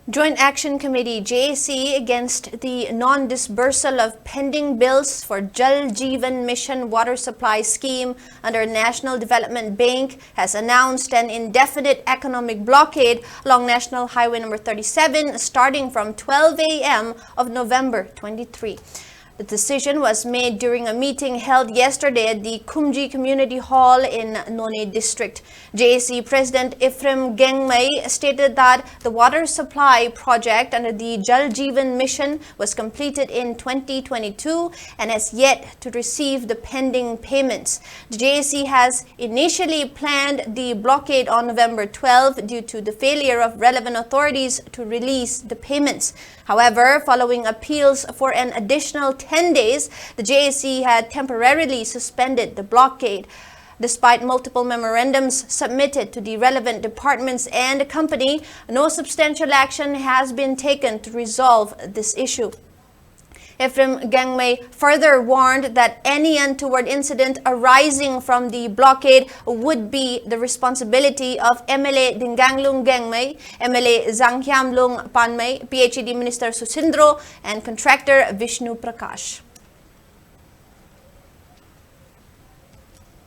Joint Action Committee JAC against the non-disbursal of pending bills for Jjm-Ndb Mission Water Supply Scheme under National Development Bank has announced an indefinite economic blockade along National Highway number 37 starting from 12 a.m. of November 23. The decision was made during a meeting held yesterday at the Kumji Community Hall in None District. JAC President Jjm-Ndb stated that the water supply project under the Jjm-Ndb mission was completed in 2022 and has yet to receive the pending payments. The JAC has initially planned the blockade on November 12 due to the failure of relevant authorities to release the payments. However, following appeals for an additional 10 days, the JAC had temporarily suspended the blockade. Despite multiple memorandums submitted to the relevant departments and the company, no substantial action has been taken to resolve this issue. Jjm-Ndb further warned that any untoward incident arising from the blockade would be the responsibility of MLA Dinganglung Jjm-Ndb, MLA Zanghyamlung Panmay, PhD Minister Susindro, and contractor Vishnu Prakash.